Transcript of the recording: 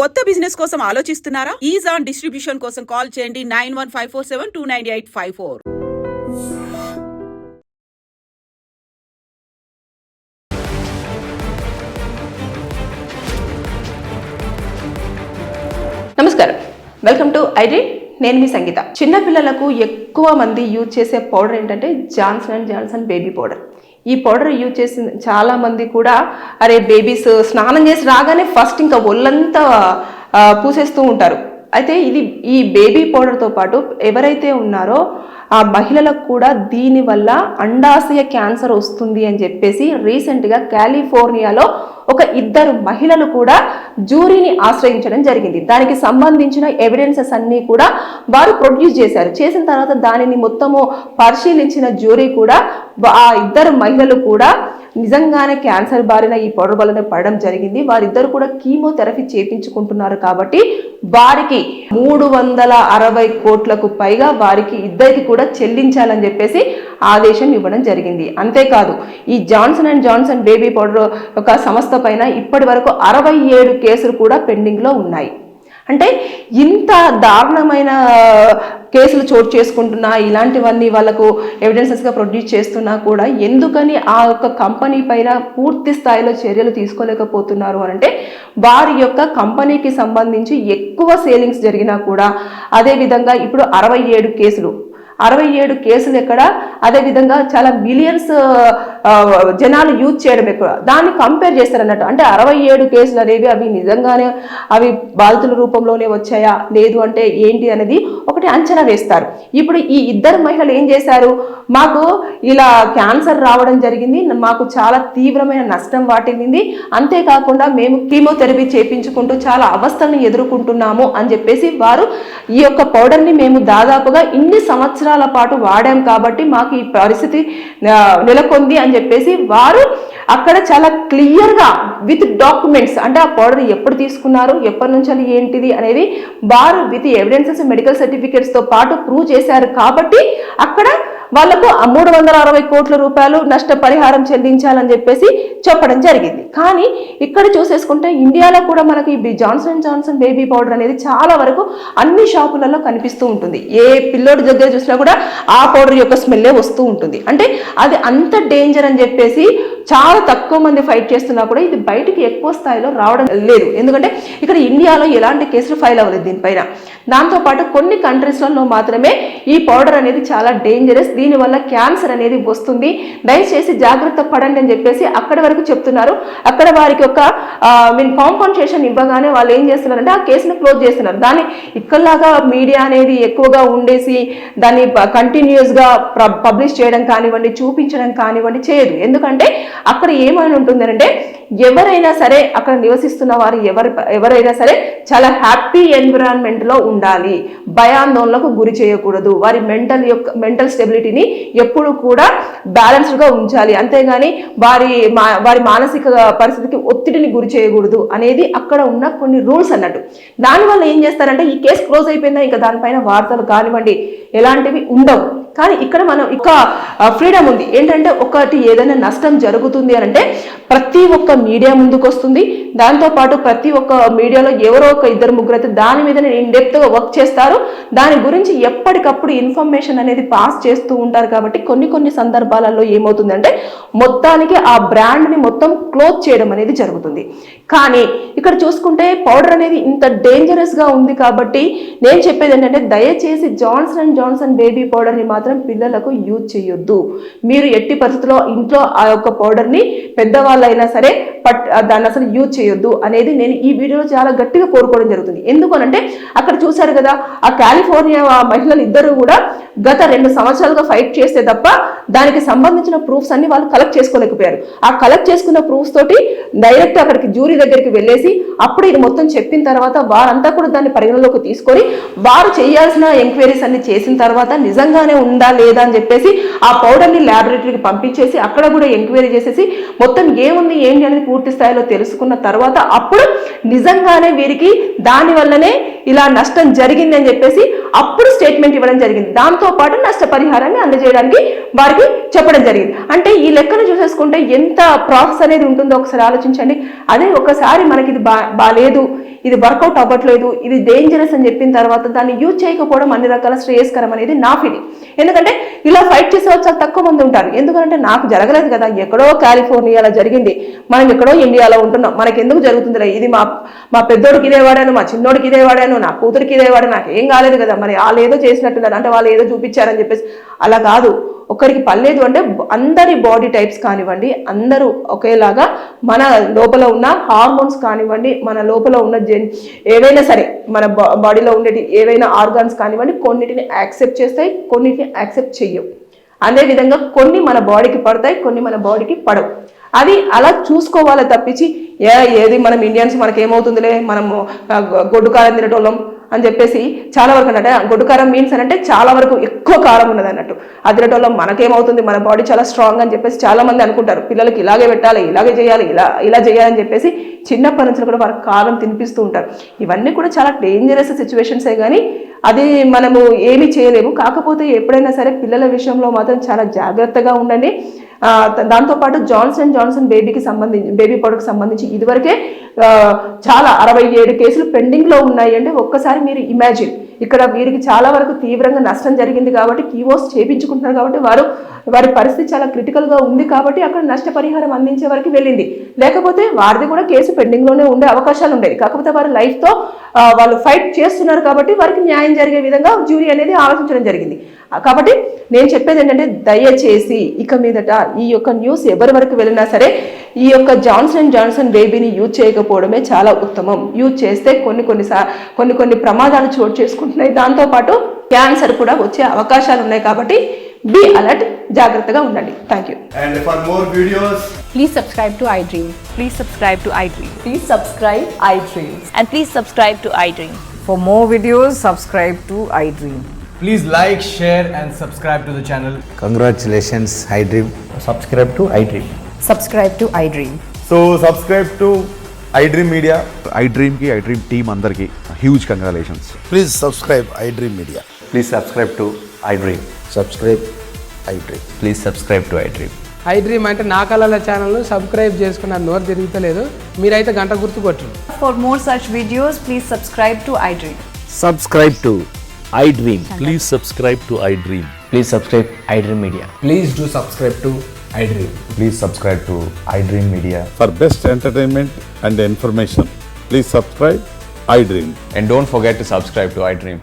కొత్త బిజినెస్ కోసం ఆలోచిస్తున్నారా? ఈజ్ ఆన్ డిస్ట్రిబ్యూషన్ కోసం కాల్ చేయండి 9154729854. నమస్కారం, వెల్కమ్ టు ఐడ్రీమ్. నేను మీ సంగీత. చిన్నపిల్లలకు ఎక్కువ మంది యూజ్ చేసే పౌడర్ ఏంటంటే Johnson and Johnson baby powder. ఈ పౌడర్ యూజ్ చేసిన చాలా మంది కూడా అరే బేబీస్ స్నానం చేసి రాగానే ఫస్ట్ ఇంకా ఒళ్ళంతా పూసేస్తూ ఉంటారు. అయితే ఈ బేబీ పౌడర్తో పాటు ఎవరైతే ఉన్నారో ఆ మహిళలకు కూడా దీనివల్ల అండాశయ క్యాన్సర్ వస్తుంది అని చెప్పేసి రీసెంట్గా కాలిఫోర్నియాలో ఒక 2 మహిళలు కూడా జ్యూరీని ఆశ్రయించడం జరిగింది. దానికి సంబంధించిన ఎవిడెన్సెస్ అన్నీ కూడా వారు ప్రొడ్యూస్ చేశారు. చేసిన తర్వాత దానిని మొత్తము పరిశీలించిన జ్యూరీ కూడా ఆ 2 మహిళలు కూడా నిజంగానే క్యాన్సర్ బారిన ఈ పౌడర్ వల్లనే పడడం జరిగింది. వారిద్దరు కూడా కీమోథెరపీ చేపించుకుంటున్నారు కాబట్టి వారికి 360 కోట్లకు పైగా వారికి ఇద్దరికి కూడా చెల్లించాలని చెప్పేసి ఆదేశం ఇవ్వడం జరిగింది. అంతేకాదు ఈ Johnson and Johnson baby powder ఒక సంస్థ పైన ఇప్పటి వరకు 67 కేసులు కూడా పెండింగ్లో ఉన్నాయి. అంటే ఇంత దారుణమైన కేసులు చోటు చేసుకుంటున్నా, ఇలాంటివన్నీ వాళ్ళకు ఎవిడెన్సెస్గా ప్రొడ్యూస్ చేస్తున్నా కూడా ఎందుకని ఆ యొక్క కంపెనీ పైన పూర్తి స్థాయిలో చర్యలు తీసుకోలేకపోతున్నారు అంటే వారి యొక్క కంపెనీకి సంబంధించి ఎక్కువ సేలింగ్స్ జరిగినా కూడా అదేవిధంగా ఇప్పుడు 67 కేసులు ఎక్కడ, అదేవిధంగా చాలా మిలియన్స్ జనాలు యూజ్ చేయడం ఎక్కువ. దాన్ని కంపేర్ చేస్తారన్నట్టు. అంటే 67 కేసులు అనేవి అవి నిజంగానే అవి బాధితుల రూపంలోనే వచ్చాయా లేదు అంటే ఏంటి అనేది ఒకటి అంచనా వేస్తారు. ఇప్పుడు ఈ 2 మహిళలు ఏం చేశారు, మాకు ఇలా క్యాన్సర్ రావడం జరిగింది, మాకు చాలా తీవ్రమైన నష్టం వాటిల్లింది, అంతేకాకుండా మేము కీమోథెరపీ చేపించుకుంటూ చాలా అవస్థలను ఎదుర్కొంటున్నాము అని చెప్పేసి వారు ఈ యొక్క పౌడర్ని మేము దాదాపుగా ఇన్ని సంవత్సరాల పాటు వాడాం కాబట్టి మాకు ఈ పరిస్థితి నెలకొంది అని చెప్పేసి వారు అక్కడ చాలా క్లియర్గా విత్ డాక్యుమెంట్స్, అంటే ఆ పౌడర్ ఎప్పుడు తీసుకున్నారు, ఎప్పటి నుంచి అది ఏంటిది అనేది వారు విత్ ఎవిడెన్సెస్ మెడికల్ సర్టిఫికేట్స్తో పాటు ప్రూవ్ చేశారు కాబట్టి అక్కడ వాళ్లకు 360 కోట్ల రూపాయలు నష్టపరిహారం చెల్లించాలని చెప్పేసి చెప్పడం జరిగింది. కానీ ఇక్కడ చూసేసుకుంటే ఇండియాలో కూడా మనకి ఈ Johnson and Johnson baby powder అనేది చాలా వరకు అన్ని షాపులలో కనిపిస్తూ ఉంటుంది. ఏ పిల్లోడి దగ్గర చూసినా కూడా ఆ పౌడర్ యొక్క స్మెల్లే వస్తూ ఉంటుంది. అంటే అది అంత డేంజర్ అని చెప్పేసి చాలా తక్కువ మంది ఫైట్ చేస్తున్నా కూడా ఇది బయటికి ఎక్కువ స్థాయిలో రావడం లేదు. ఎందుకంటే ఇక్కడ ఇండియాలో ఎలాంటి కేసులు ఫైల్ అవ్వలేదు దీనిపైన. దాంతోపాటు కొన్ని కంట్రీస్లలో మాత్రమే ఈ పౌడర్ అనేది చాలా డేంజరస్, దీనివల్ల క్యాన్సర్ అనేది వస్తుంది, దయచేసి జాగ్రత్త పడండి అని చెప్పేసి అక్కడి వరకు చెప్తున్నారు. అక్కడ వారికి ఒక కాంపన్సేషన్ ఇవ్వగానే వాళ్ళు ఏం చేస్తున్నారంటే ఆ కేసును క్లోజ్ చేస్తున్నారు. దాన్ని ఇక్కడలాగా మీడియా అనేది ఎక్కువగా ఉండేసి దాన్ని కంటిన్యూస్గా పబ్లిష్ చేయడం కానివ్వండి, చూపించడం కానివ్వండి చేయదు. ఎందుకంటే అక్కడ ఏమైనా ఉంటుందంటే ఎవరైనా సరే అక్కడ నివసిస్తున్న వారు ఎవరైనా సరే చాలా హ్యాపీ ఎన్విరాన్మెంట్లో ఉండాలి, భయాందోళనకు గురి చేయకూడదు, వారి మెంటల్ స్టెబిలిటీని ఎప్పుడు కూడా బ్యాలెన్స్డ్గా ఉంచాలి, అంతేగాని వారి మానసిక పరిస్థితికి ఒత్తిడిని గురి చేయకూడదు అనేది అక్కడ ఉన్న కొన్ని రూల్స్ అన్నట్టు. దానివల్ల ఏం చేస్తారంటే ఈ కేసు క్లోజ్ అయిపోయిందా ఇంకా దానిపైన వార్తలు కానివ్వండి ఎలాంటివి ఉండవు. కానీ ఇక్కడ మనం ఒక ఫ్రీడమ్ ఉంది ఏంటంటే ఒకటి ఏదైనా నష్టం జరుగుతుంది అని అంటే ప్రతి ఒక్క మీడియా ముందుకు వస్తుంది. దాంతోపాటు ప్రతి ఒక్క మీడియాలో ఎవరో ఒక 2-3 అయితే దాని మీద ఇన్డెప్త్గా వర్క్ చేస్తారు. దాని గురించి ఎప్పటికప్పుడు ఇన్ఫర్మేషన్ అనేది పాస్ చేస్తూ ఉంటారు. కాబట్టి కొన్ని సందర్భాలలో ఏమవుతుందంటే మొత్తానికి ఆ బ్రాండ్ని మొత్తం క్లోజ్ చేయడం అనేది జరుగుతుంది. కానీ ఇక్కడ చూసుకుంటే పౌడర్ అనేది ఇంత డేంజరస్గా ఉంది కాబట్టి నేను చెప్పేది ఏంటంటే దయచేసి జాన్సన్ అండ్ జాన్సన్ బేబీ పౌడర్ని మాత్రం పిల్లలకు యూజ్ చేయొద్దు. మీరు ఎట్టి పరిస్థితుల్లో ఇంట్లో ఆ యొక్క పౌడర్ని పెద్దవాళ్ళైనా సరే దాన్ని అసలు యూజ్ చేయొద్దు అనేది నేను ఈ వీడియోలో చాలా గట్టిగా కోరుకోవడం జరుగుతుంది. ఎందుకనంటే అక్కడ చూశారు కదా ఆ కాలిఫోర్నియా మహిళలు ఇద్దరు కూడా గత 2 సంవత్సరాలుగా ఫైట్ చేస్తే తప్ప దానికి సంబంధించిన ప్రూఫ్స్ అన్ని వాళ్ళు కలెక్ట్ చేసుకోలేకపోయారు. ఆ కలెక్ట్ చేసుకున్న ప్రూఫ్స్ తోటి డైరెక్ట్ అక్కడికి జ్యూరీ దగ్గరికి వెళ్ళేసి అప్పుడు ఇది మొత్తం చెప్పిన తర్వాత వారంతా కూడా దాన్ని పరిగణలోకి తీసుకొని వారు చేయాల్సిన ఎంక్వైరీస్ అన్ని చేసిన తర్వాత నిజంగానే ఉందా లేదా అని చెప్పేసి ఆ పౌడర్ని ల్యాబొరేటరీకి పంపించేసి అక్కడ కూడా ఎంక్వైరీ చేసేసి మొత్తం ఏముంది ఏంటి అనేది పూర్తి స్థాయిలో తెలుసుకున్న తర్వాత అప్పుడు నిజంగానే వీరికి దాని వల్లనే ఇలా నష్టం జరిగింది అని చెప్పేసి అప్పుడు స్టేట్మెంట్ ఇవ్వడం జరిగింది. దాంతో పాటు నష్టపరిహారాన్ని అందజేయడానికి వారికి చెప్పడం జరిగింది. అంటే ఈ లెక్కను చూసేసుకుంటే ఎంత ప్రాసెస్ అనేది ఉంటుందో ఒకసారి ఆలోచించండి. అదే ఒకసారి మనకి ఇది బాలేదు, ఇది వర్కౌట్ అవ్వట్లేదు, ఇది డేంజరస్ అని చెప్పిన తర్వాత దాన్ని యూజ్ చేయకపోవడం అన్ని రకాల శ్రేయస్కరం అనేది నా ఫీలింగ్. ఎందుకంటే ఇలా ఫైట్ చేసే వాళ్ళు చాలా తక్కువ మంది ఉంటారు. ఎందుకంటే నాకు జరగలేదు కదా, ఎక్కడో కాలిఫోర్నియాలో జరిగింది, మనం ఎక్కడో ఇండియాలో ఉంటున్నాం, మనకి ఎందుకు జరుగుతుందిలే, ఇది మా పెద్దోడికి ఇదే వాడాను, మా చిన్నోడికి ఇదే వాడాను, నా కూతురికి ఇదే వాడాను, నాకు ఏం కాలేదు కదా, మరి వాళ్ళు ఏదో చేసినట్టున్నారు అంటే వాళ్ళు ఏదో చూపించారని చెప్పేసి అలా కాదు. ఒకరికి పర్లేదు అంటే అందరి బాడీ టైప్స్ కానివ్వండి, అందరూ ఒకేలాగా మన లోపల ఉన్న హార్మోన్స్ కానివ్వండి, మన లోపల ఉన్న ఏవైనా సరే మన బాడీలో ఉండేటి ఏవైనా ఆర్గాన్స్ కానివ్వండి, కొన్నిటిని యాక్సెప్ట్ చేస్తాయి, కొన్నిటిని యాక్సెప్ట్ చెయ్యవు. అదేవిధంగా కొన్ని మన బాడీకి పడతాయి, కొన్ని మన బాడీకి పడవు. అది అలా చూసుకోవాలి తప్పించి ఏది మనం ఇండియన్స్ మనకేమవుతుందిలే, మనము గొడ్డు కారం తినటోళ్ళం అని చెప్పేసి చాలా వరకు అంటే గొడ్డు కారం మీన్స్ అని అంటే చాలా వరకు ఎక్కువ కారం ఉన్నది అన్నట్టు. అదిరటోళ్ళం మనకేమవుతుంది, మన బాడీ చాలా స్ట్రాంగ్ అని చెప్పేసి చాలా మంది అనుకుంటారు. పిల్లలకి ఇలాగే పెట్టాలి, ఇలాగే చేయాలి, ఇలా చేయాలని చెప్పేసి చిన్నప్పటి నుంచి కూడా వారికి కారం తినిపిస్తూ ఉంటారు. ఇవన్నీ కూడా చాలా డేంజరస్ సిచ్యువేషన్సే కానీ అది మనము ఏమీ చేయలేము. కాకపోతే ఎప్పుడైనా సరే పిల్లల విషయంలో మాత్రం చాలా జాగ్రత్తగా ఉండండి. దాంతోపాటు జాన్సన్ బేబీ పౌడర్కి సంబంధించి ఇదివరకే చాలా 67 కేసులు పెండింగ్లో ఉన్నాయి. అంటే ఒక్కసారి మీరు ఇమాజిన్, ఇక్కడ వీరికి చాలా వరకు తీవ్రంగా నష్టం జరిగింది కాబట్టి కీవోస్ చేయించుకుంటున్నారు కాబట్టి వారి పరిస్థితి చాలా క్రిటికల్గా ఉంది కాబట్టి అక్కడ నష్టపరిహారం అందించే వరకు వెళ్ళింది. లేకపోతే వారిది కూడా కేసు పెండింగ్లోనే ఉండే అవకాశాలు ఉండేవి. కాకపోతే వారి లైఫ్తో వాళ్ళు ఫైట్ చేస్తున్నారు కాబట్టి వారికి న్యాయం జరిగే విధంగా జ్యూరీ అనేది ఆలోచించడం జరిగింది. కాబట్టి నేను చెప్పేది ఏంటంటే దయచేసి ఇక మీదట ఈ యొక్క న్యూస్ ఎవరి వరకు వెళ్ళినా సరే ఈ యొక్క జాన్సన్ బేబీని యూజ్ చేయకపోవడమే చాలా ఉత్తమం. యూజ్ చేస్తే కొన్ని ప్రమాదాలు చోటు చేసుకుంటున్నాయి. దాంతోపాటు క్యాన్సర్ కూడా వచ్చే అవకాశాలు ఉన్నాయి. కాబట్టి బీ అలర్ట్, జాగ్రత్తగా ఉండండి. Thank you. And for more videos, Please subscribe to iDream. Please subscribe to iDream. Please subscribe iDream. And please subscribe to iDream. For more videos, subscribe to iDream. please like, share and subscribe to the channel. Congratulations, iDream. subscribe to iDream. Subscribe to iDream. So subscribe to iDream Media. iDream ki iDream team andarki huge congratulations. Please subscribe iDream Media. Please subscribe to iDream. Subscribe iDream. Please subscribe to iDream. iDream అంటే నా కళల channel subscribe చేసుకున్న నోరు తిరుగుతలేదు, మీరైతే గంట గుర్తు కొట్టండి. For more such videos, please subscribe to iDream. Subscribe to iDream. Please subscribe to iDream. Please subscribe iDream Media. Please do subscribe to iDream. Please subscribe to iDream Media. For best entertainment and information, please subscribe iDream. And don't forget to subscribe to iDream.